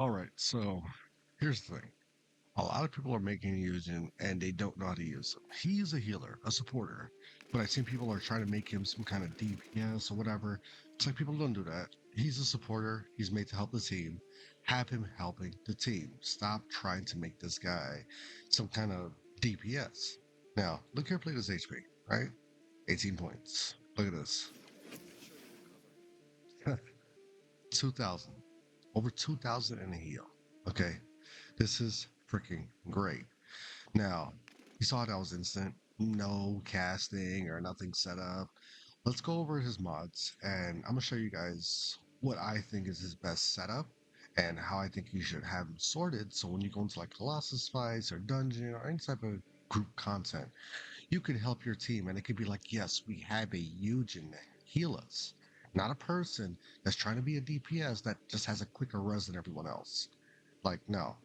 All right, so here's the thing. A lot of people are making Yujin and they don't know how to use him. He's a healer, a supporter, but I've seen people are trying to make him some kind of DPS or whatever. It's like people don't do that. He's a supporter. He's made to help the team. Have him helping the team. Stop trying to make this guy some kind of DPS. Now, look here, play this HP, right? 18 points. Look at this. 2,000. Over 2,000 in a heal. Okay. This is freaking great. Now, you saw that was instant, no casting or nothing set up. Let's go over his mods, and I'm gonna show you guys what I think is his best setup and how I think you should have him sorted. So when you go into like Colossus fights or dungeon or any type of group content, you could help your team, and it could be like, yes, we have a Yujin heal us, not a person that's trying to be a DPS that just has a quicker res than everyone else. Like, no,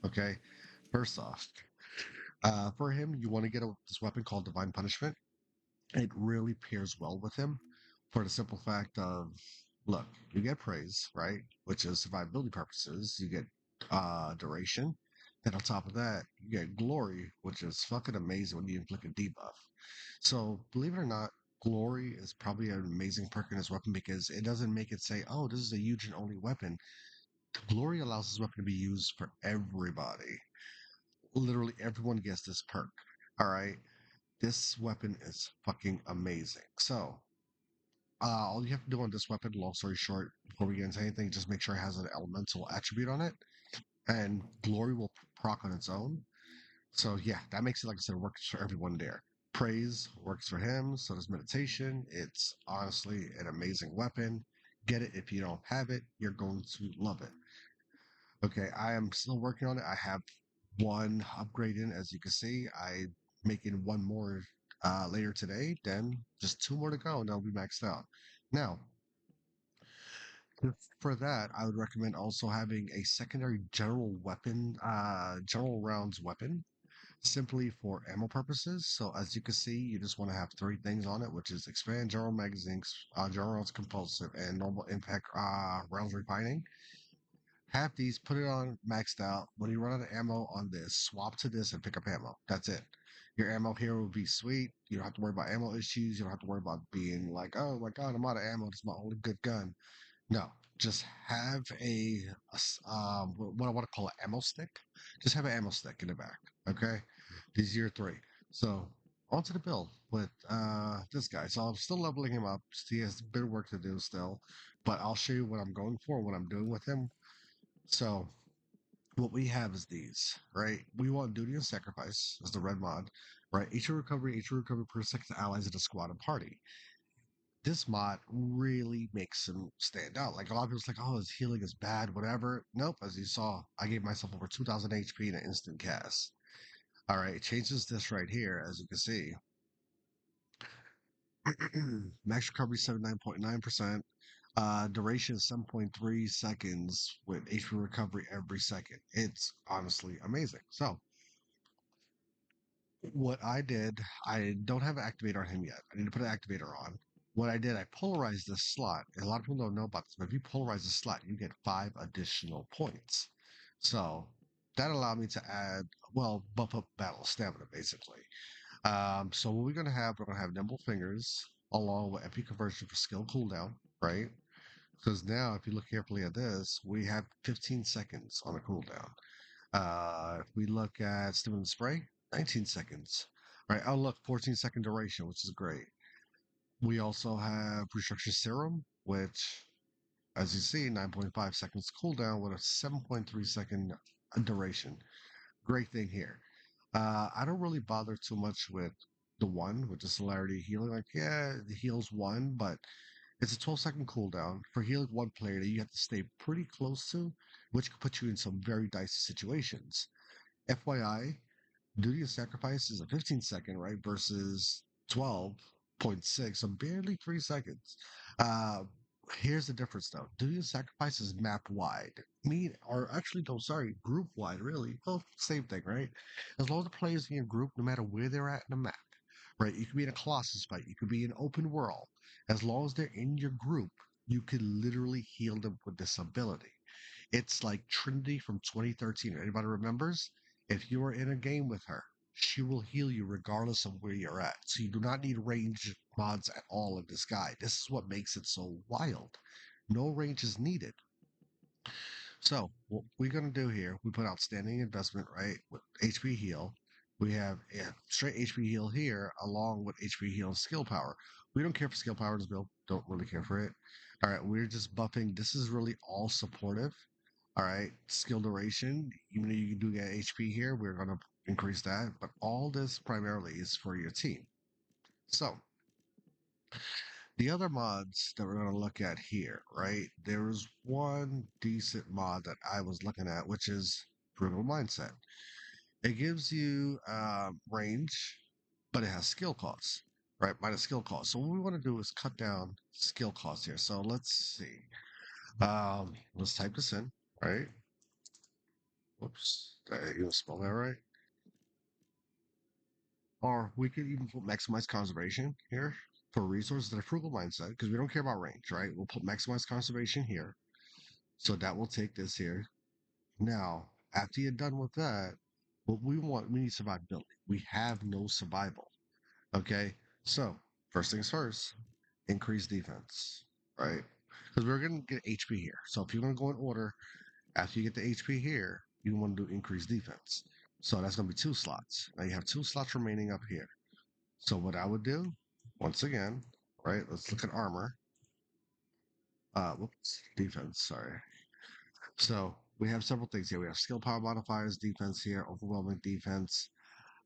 okay. First off, for him, you want to get this weapon called Divine Punishment. It really pairs well with him for the simple fact of, look, you get praise, right? Which is survivability purposes. You get duration. Then on top of that, you get glory, which is fucking amazing when you inflict a debuff. So believe it or not, glory is probably an amazing perk in this weapon because it doesn't make it say, oh, this is a Yujin only weapon. Glory allows this weapon to be used for everybody. Literally everyone gets this perk. All right. This weapon is fucking amazing. So, all you have to do on this weapon, long story short, before we get into anything, just make sure it has an elemental attribute on it, and glory will proc on its own. So, yeah, that makes it, like I said, works for everyone there. Praise works for him. So does meditation. It's honestly an amazing weapon. Get it if you don't have it, you're going to love it. Okay, I am still working on it. I have one upgrade in, as you can see. I making one more later today. Then just two more to go, and I'll be maxed out. Now, for that, I would recommend also having a secondary general weapon, general rounds weapon, simply for ammo purposes. So as you can see, you just want to have three things on it, which is expand general magazines, general rounds compulsive, and normal impact rounds refining. Have these, put it on maxed out. When you run out of ammo on this, swap to this and pick up ammo. That's it. Your ammo here will be sweet. You don't have to worry about ammo issues. You don't have to worry about being like, oh my god, I'm out of ammo. This is my only good gun. No, just have what I want to call an ammo stick. Just have an ammo stick in the back. Okay, these are your three. So onto the build with this guy. So I'm still leveling him up. He has a bit of work to do still, but I'll show you what I'm going for, what I'm doing with him. So what we have is these, right? We want duty and sacrifice as the red mod, right? Each recovery per second to allies in the squad and party. This mod really makes him stand out. Like a lot of people's like, oh, his healing is bad, whatever. Nope, as you saw, I gave myself over 2,000 HP in an instant cast. All right, it changes this right here, as you can see. Max recovery 79.9%. Duration is 7.3 seconds with HP recovery every second. It's honestly amazing. So, what I did, I don't have an activator on him yet. I need to put an activator on. What I did, I polarized this slot. And a lot of people don't know about this, but if you polarize the slot, you get 5 additional points. So that allowed me to add, well, buff up battle stamina, basically. So what we're gonna have nimble fingers along with MP conversion for skill cooldown, right? Because now, if you look carefully at this, we have 15 seconds on a cooldown. If we look at Stim Spray, 19 seconds. Right. Oh, look, 14-second duration, which is great. We also have Restructure Serum, which, as you see, 9.5 seconds cooldown with a 7.3-second duration. Great thing here. I don't really bother too much with the one, with the Celerity healing. Like, yeah, it heals one, but it's a 12-second cooldown for healing one player that you have to stay pretty close to, which could put you in some very dicey situations. FYI, Duty of Sacrifice is a 15-second, right, versus 12.6, so barely 3 seconds. Uh, Here's the difference, though. Duty of Sacrifice is map wide. Or actually, no, sorry, group wide, really. Well, same thing, right? As long as the players in your group, no matter where they're at in the map, right? You could be in a Colossus fight, you could be in open world. As long as they're in your group, you could literally heal them with this ability. It's like Trinity from 2013. Anybody remembers? If you are in a game with her, she will heal you regardless of where you're at. So you do not need range mods at all in this guide. This is what makes it so wild. No range is needed. So what we're gonna do here, we put outstanding investment, right? With HP heal. We have straight HP heal here along with HP heal and skill power. We don't care for skill power in this build. Don't really care for it. All right, we're just buffing. This is really all supportive. All right, skill duration. Even though you do get HP here, we're gonna increase that. But all this primarily is for your team. So the other mods that we're going to look at here, right? There is one decent mod that I was looking at, which is Brutal Mindset. It gives you range, but it has skill costs, right? Minus skill costs. So what we want to do is cut down skill costs here. So let's see. Let's type this in, right? Whoops. Did I even spell that right? Or we could even put maximize conservation here for resources that are frugal mindset because we don't care about range, right? We'll put maximize conservation here. So that will take this here. Now, after you're done with that, what we want, we need survivability. We have no survival. Okay. So first things first, increase defense, right? Because we're going to get HP here. So if you're going to go in order, after you get the HP here, you want to do increase defense. So that's going to be 2 slots. Now you have 2 slots remaining up here. So what I would do, once again, right? Let's look at armor. Whoops, defense. Sorry. So we have several things here. We have skill power modifiers, defense here, overwhelming defense.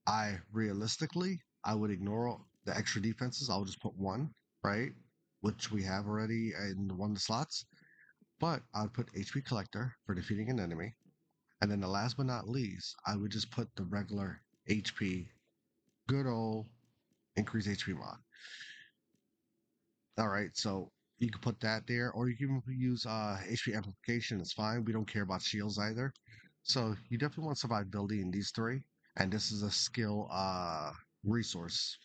I would ignore the extra defenses. I'll just put one, right? Which we have already in one of the slots. But I'd put HP collector for defeating an enemy. And then the last but not least, I would just put the regular HP, good old increase HP mod. All right, so you can put that there, or you can use HP amplification. It's fine. We don't care about shields either. So you definitely want survivability in these three, and this is a skill resource.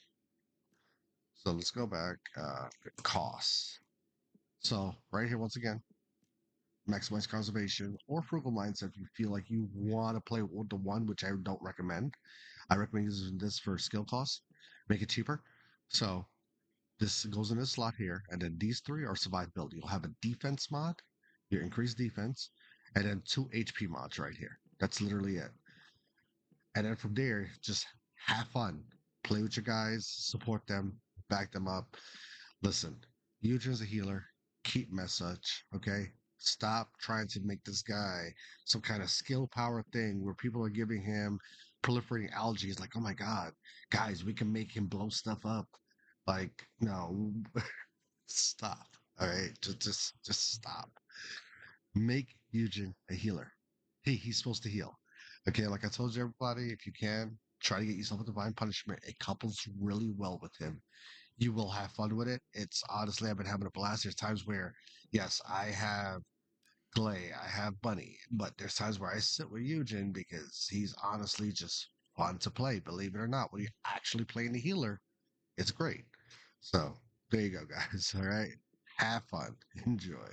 So let's go back. Costs. So right here, once again, maximize conservation or frugal mindset. If you feel like you want to play with the one, which I don't recommend, I recommend using this for skill costs. Make it cheaper. So this goes in this slot here, and then these three are survivability. You'll have a defense mod, your increased defense, and then 2 HP mods right here. That's literally it. And then from there, just have fun. Play with your guys, support them, back them up. Listen, Yujin's a healer. Keep message, okay? Stop trying to make this guy some kind of skill power thing where people are giving him proliferating algae. It's like, oh my God, guys, we can make him blow stuff up. Like, no, stop. All right, just stop. Make Yujin a healer. He's supposed to heal. Okay, like I told you, everybody, if you can, try to get yourself a divine punishment. It couples really well with him. You will have fun with it. It's honestly, I've been having a blast. There's times where, yes, I have Clay, I have Bunny, but there's times where I sit with Eugene because he's honestly just fun to play. Believe it or not, when you're actually playing the healer, it's great. So there you go, guys. All right, have fun, enjoy.